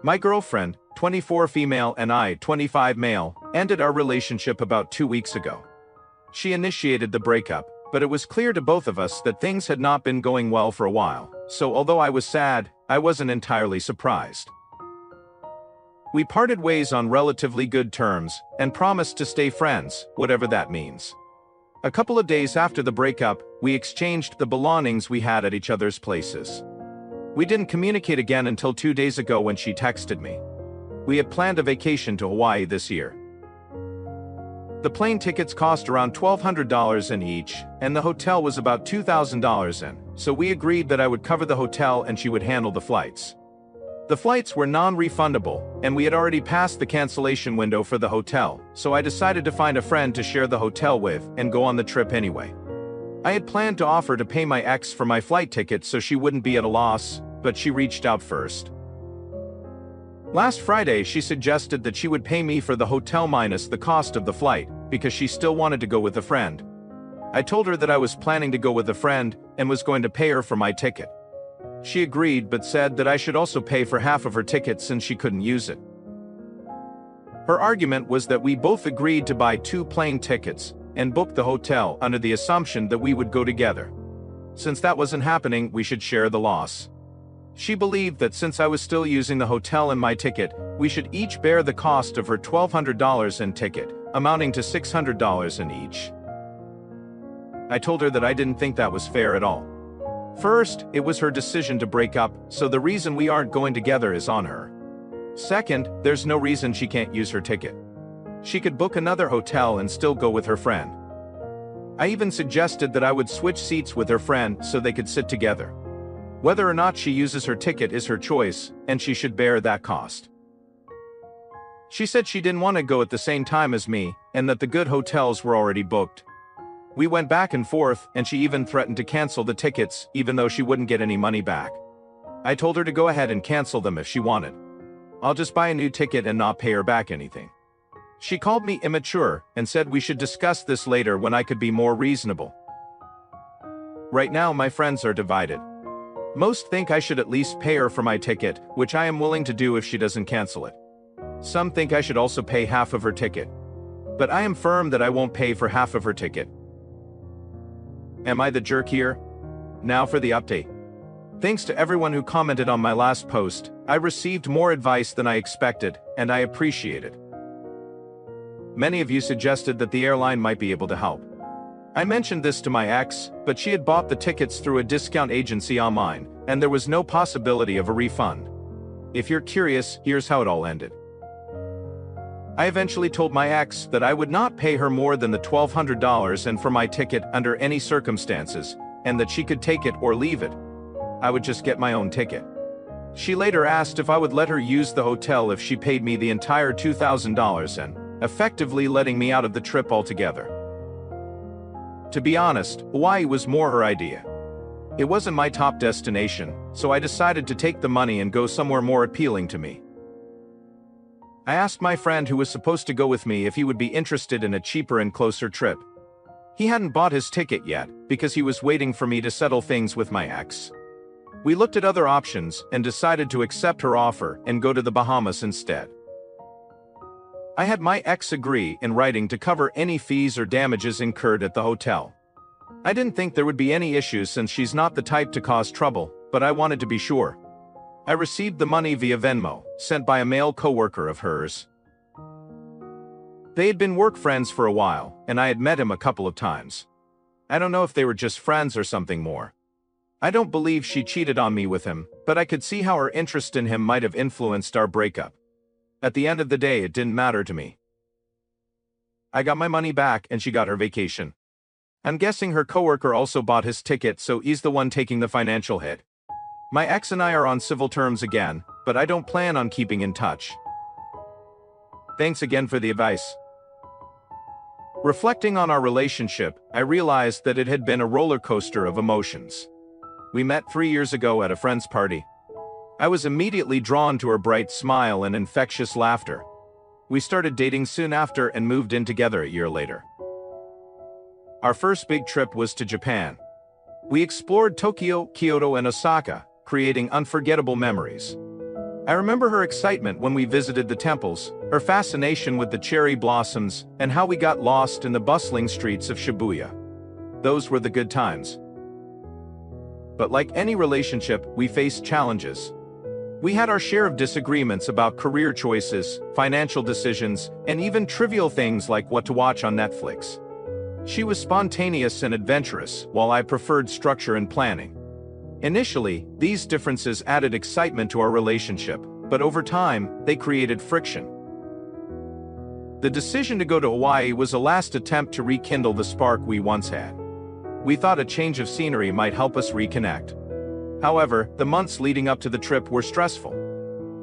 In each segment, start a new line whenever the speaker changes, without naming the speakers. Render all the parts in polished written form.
My girlfriend, 24 female and I, 25 male, ended our relationship about 2 weeks ago. She initiated the breakup, but it was clear to both of us that things had not been going well for a while, so although I was sad, I wasn't entirely surprised. We parted ways on relatively good terms, and promised to stay friends, whatever that means. A couple of days after the breakup, we exchanged the belongings we had at each other's places. We didn't communicate again until 2 days ago when she texted me. We had planned a vacation to Hawaii this year. The plane tickets cost around $1,200 in each, and the hotel was about $2,000 in, so we agreed that I would cover the hotel and she would handle the flights. The flights were non-refundable, and we had already passed the cancellation window for the hotel, so I decided to find a friend to share the hotel with and go on the trip anyway. I had planned to offer to pay my ex for my flight ticket so she wouldn't be at a loss, but she reached out first. Last Friday, she suggested that she would pay me for the hotel minus the cost of the flight, because she still wanted to go with a friend. I told her that I was planning to go with a friend and was going to pay her for my ticket. She agreed but said that I should also pay for half of her ticket since she couldn't use it. Her argument was that we both agreed to buy 2 plane tickets and book the hotel under the assumption that we would go together. Since that wasn't happening, we should share the loss. She believed that since I was still using the hotel and my ticket, we should each bear the cost of her $1,200 in ticket, amounting to $600 in each. I told her that I didn't think that was fair at all. First, it was her decision to break up, so the reason we aren't going together is on her. Second, there's no reason she can't use her ticket. She could book another hotel and still go with her friend. I even suggested that I would switch seats with her friend so they could sit together. Whether or not she uses her ticket is her choice, and she should bear that cost. She said she didn't want to go at the same time as me, and that the good hotels were already booked. We went back and forth, and she even threatened to cancel the tickets, even though she wouldn't get any money back. I told her to go ahead and cancel them if she wanted. I'll just buy a new ticket and not pay her back anything. She called me immature, and said we should discuss this later when I could be more reasonable. Right now my friends are divided. Most think I should at least pay her for my ticket, which I am willing to do if she doesn't cancel it. Some think I should also pay half of her ticket. But I am firm that I won't pay for half of her ticket. Am I the jerk here? Now for the update. Thanks to everyone who commented on my last post, I received more advice than I expected, and I appreciate it. Many of you suggested that the airline might be able to help. I mentioned this to my ex, but she had bought the tickets through a discount agency online, and there was no possibility of a refund. If you're curious, here's how it all ended. I eventually told my ex that I would not pay her more than the $1,200 and for my ticket under any circumstances, and that she could take it or leave it. I would just get my own ticket. She later asked if I would let her use the hotel if she paid me the entire $2,000 and, effectively letting me out of the trip altogether. To be honest, Hawaii was more her idea. It wasn't my top destination, so I decided to take the money and go somewhere more appealing to me. I asked my friend who was supposed to go with me if he would be interested in a cheaper and closer trip. He hadn't bought his ticket yet, because he was waiting for me to settle things with my ex. We looked at other options and decided to accept her offer and go to the Bahamas instead. I had my ex agree in writing to cover any fees or damages incurred at the hotel. I didn't think there would be any issues since she's not the type to cause trouble, but I wanted to be sure. I received the money via Venmo, sent by a male coworker of hers. They had been work friends for a while, and I had met him a couple of times. I don't know if they were just friends or something more. I don't believe she cheated on me with him, but I could see how her interest in him might have influenced our breakup. At the end of the day, it didn't matter to me. I got my money back and she got her vacation. I'm guessing her coworker also bought his ticket, so he's the one taking the financial hit. My ex and I are on civil terms again, but I don't plan on keeping in touch. Thanks again for the advice. Reflecting on our relationship, I realized that it had been a roller coaster of emotions. We met 3 years ago at a friend's party. I was immediately drawn to her bright smile and infectious laughter. We started dating soon after and moved in together a year later. Our first big trip was to Japan. We explored Tokyo, Kyoto, and Osaka, creating unforgettable memories. I remember her excitement when we visited the temples, her fascination with the cherry blossoms, and how we got lost in the bustling streets of Shibuya. Those were the good times. But like any relationship, we faced challenges. We had our share of disagreements about career choices, financial decisions, and even trivial things like what to watch on Netflix. She was spontaneous and adventurous, while I preferred structure and planning. Initially, these differences added excitement to our relationship, but over time, they created friction. The decision to go to Hawaii was a last attempt to rekindle the spark we once had. We thought a change of scenery might help us reconnect. However, the months leading up to the trip were stressful.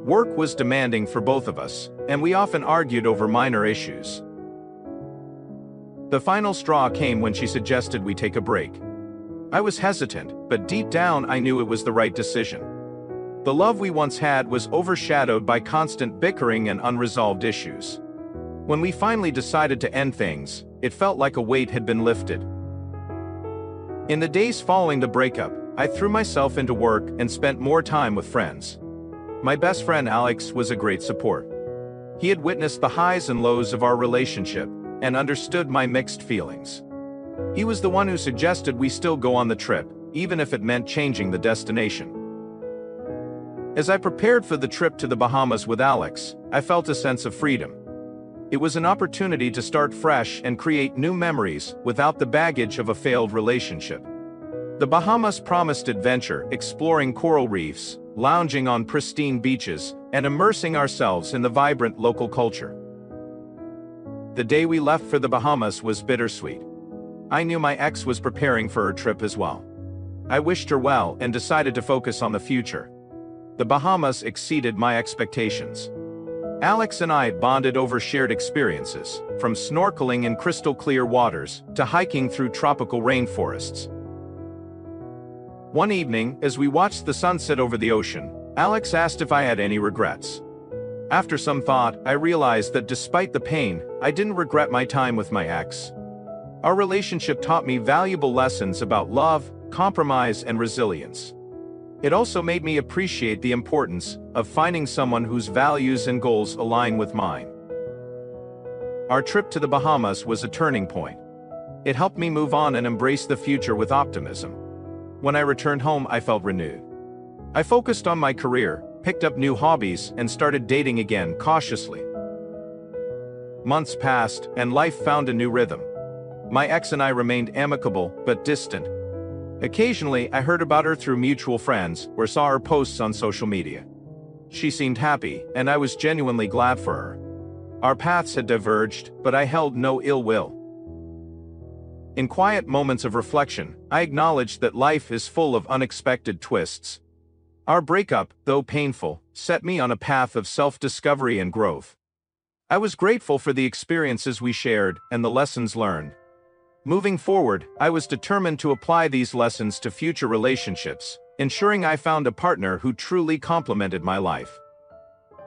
Work was demanding for both of us, and we often argued over minor issues. The final straw came when she suggested we take a break. I was hesitant, but deep down I knew it was the right decision. The love we once had was overshadowed by constant bickering and unresolved issues. When we finally decided to end things, it felt like a weight had been lifted. In the days following the breakup, I threw myself into work and spent more time with friends. My best friend Alex was a great support. He had witnessed the highs and lows of our relationship and understood my mixed feelings. He was the one who suggested we still go on the trip, even if it meant changing the destination. As I prepared for the trip to the Bahamas with Alex, I felt a sense of freedom. It was an opportunity to start fresh and create new memories without the baggage of a failed relationship. The Bahamas promised adventure, exploring coral reefs, lounging on pristine beaches, and immersing ourselves in the vibrant local culture. The day we left for the Bahamas was bittersweet. I knew my ex was preparing for her trip as well. I wished her well and decided to focus on the future. The Bahamas exceeded my expectations. Alex and I bonded over shared experiences, from snorkeling in crystal-clear waters to hiking through tropical rainforests. One evening, as we watched the sunset over the ocean, Alex asked if I had any regrets. After some thought, I realized that despite the pain, I didn't regret my time with my ex. Our relationship taught me valuable lessons about love, compromise, and resilience. It also made me appreciate the importance of finding someone whose values and goals align with mine. Our trip to the Bahamas was a turning point. It helped me move on and embrace the future with optimism. When I returned home, I felt renewed. I focused on my career, picked up new hobbies, and started dating again cautiously. Months passed, and life found a new rhythm. My ex and I remained amicable but distant. Occasionally, I heard about her through mutual friends or saw her posts on social media. She seemed happy, and I was genuinely glad for her. Our paths had diverged, but I held no ill will. In quiet moments of reflection, I acknowledged that life is full of unexpected twists. Our breakup, though painful, set me on a path of self-discovery and growth. I was grateful for the experiences we shared and the lessons learned. Moving forward, I was determined to apply these lessons to future relationships, ensuring I found a partner who truly complemented my life.